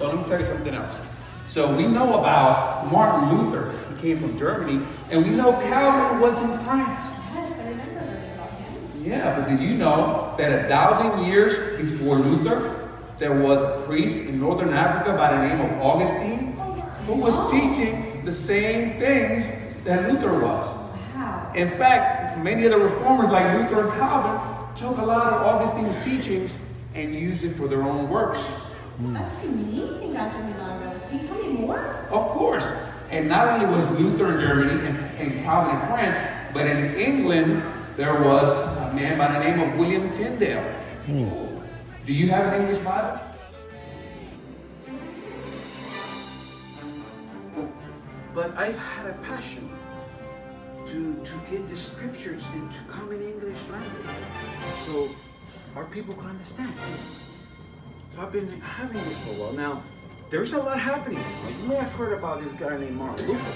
So let me tell you something else. So we know about Martin Luther. He came from Germany. And we know Calvin was in France. Yes, I remember learning about him. Yeah, but did you know that 1,000 years before Luther, there was a priest in northern Africa by the name of Augustine who was teaching the same things that Luther was? Wow. In fact, many of the reformers like Luther and Calvin took a lot of Augustine's teachings and used it for their own works. That's amazing, Dr. Milano. Can you tell me more? Of course. And not only was Luther in Germany and Calvin in France, but in England, there was a man by the name of William Tyndale. Do you have an English Bible? But I've had a passion to get the scriptures into common English language so our people can understand. So I've been having this for a while. Now, there's a lot happening. You may have heard about this guy named Martin Luther.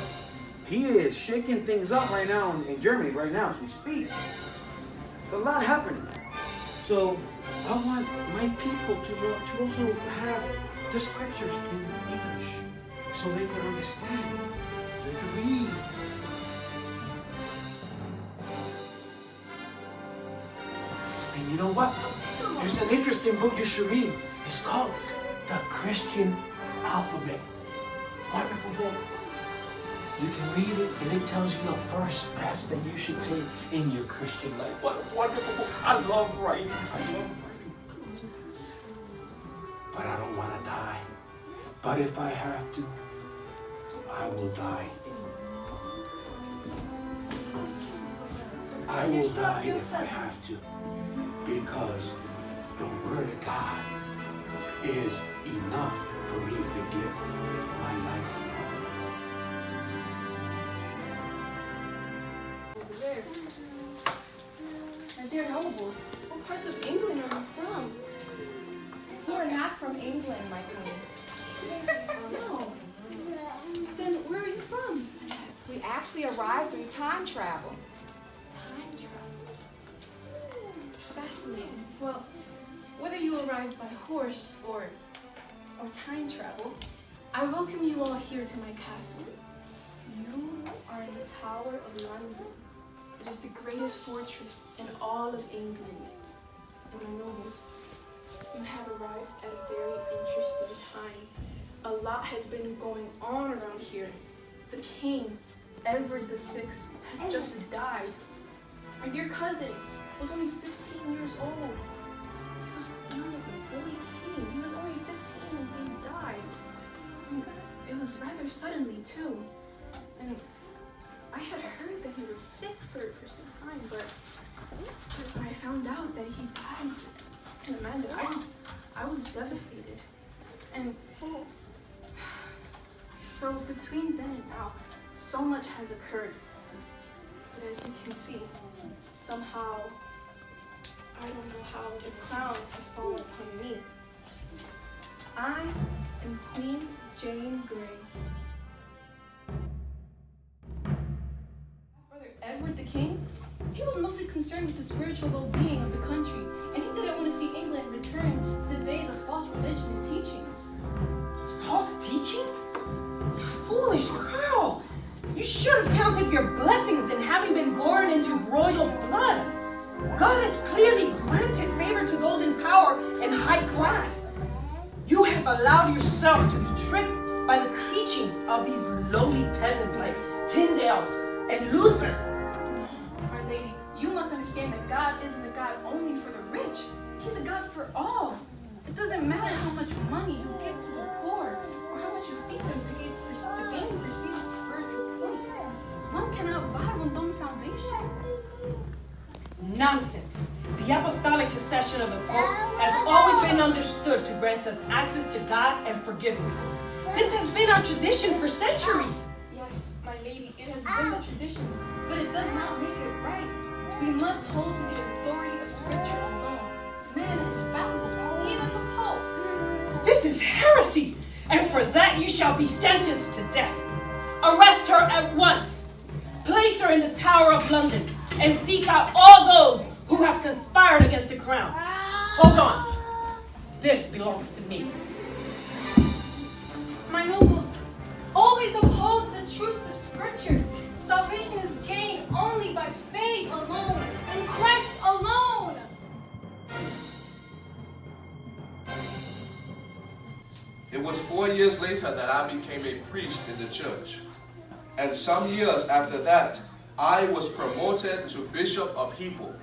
He is shaking things up right now in Germany, right now as we speak. There's a lot happening. So I want my people to also have the scriptures in English so they can understand, so they can read. And you know what? There's an interesting book you should read. It's called The Christian Alphabet. Wonderful book. You can read it and it tells you the first steps that you should take in your Christian life. What a wonderful book. I love writing. But I don't want to die. But if I have to, I will die. I will die if I have to. Because the Word of God is enough for me to give my life. Over there. My dear nobles, what parts of England are you from? You are not from England, my queen. No. Then where are you from? We actually arrived through time travel. Time travel. Fascinating. Well, whether you arrived by horse or time travel, I welcome you all here to my castle. You are in the Tower of London. It is the greatest fortress in all of England. And my nobles, you have arrived at a very interesting time. A lot has been going on around here. The king, Edward VI, has just died. My dear cousin was only 15 years old. He was known as the Bully King. He was only 15 when he died. And it was rather suddenly too. And I had heard that he was sick for some time, but when I found out that he died, I can imagine, I was devastated. And so between then and now, so much has occurred. But as you can see, somehow, I don't know how, the crown has fallen upon me. I am Queen Jane Grey. Brother Edward the King, he was mostly concerned with the spiritual well-being of the country, and he didn't want to see England return to the days of false religion and teachings. False teachings? You foolish girl! You should have counted your blessings in having been born into royal blood. God has clearly granted favor to those in power and high class. You have allowed yourself to be tricked by the teachings of these lowly peasants like Tyndale and Luther. My lady, you must understand that God isn't a God only for the rich. He's a God for all. It doesn't matter how much money you give to the poor or how much you feed them to gain perceived spiritual points. One cannot buy one's own salvation. Nonsense. The apostolic succession of the Pope has always been understood to grant us access to God and forgiveness. This has been our tradition for centuries. Yes, my lady, it has been the tradition, but it does not make it right. We must hold to the authority of Scripture alone. Man is fallible, even the Pope. This is heresy, and for that you shall be sentenced to death. Arrest her at once. Place her in the Tower of London and seek out all those who have conspired against the crown. Hold on. This belongs to me. my nobles, always upholds the truths of Scripture. Salvation is gained only by faith alone, in Christ alone. It was 4 years later that I became a priest in the church. And some years after that, I was promoted to Bishop of Hippo,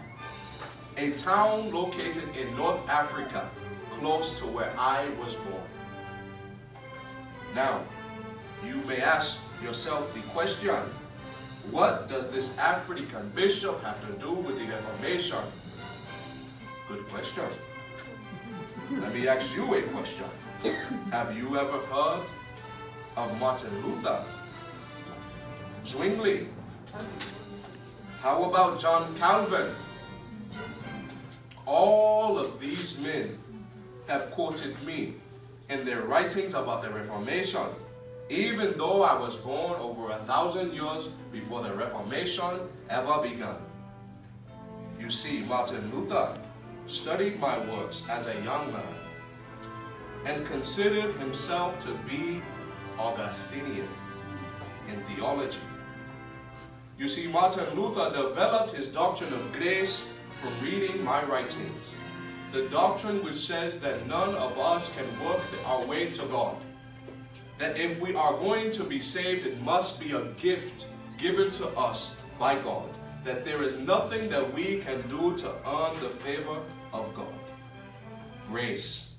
a town located in North Africa, close to where I was born. Now, you may ask yourself the question, what does this African bishop have to do with the Reformation? Good question. Let me ask you a question. Have you ever heard of Martin Luther? Zwingli? How about John Calvin? All of these men have quoted me in their writings about the Reformation, even though I was born over 1,000 years before the Reformation ever began. You see, Martin Luther studied my works as a young man and considered himself to be Augustinian in theology. You see, Martin Luther developed his doctrine of grace from reading my writings. The doctrine which says that none of us can work our way to God. That if we are going to be saved, it must be a gift given to us by God. That there is nothing that we can do to earn the favor of God. Grace.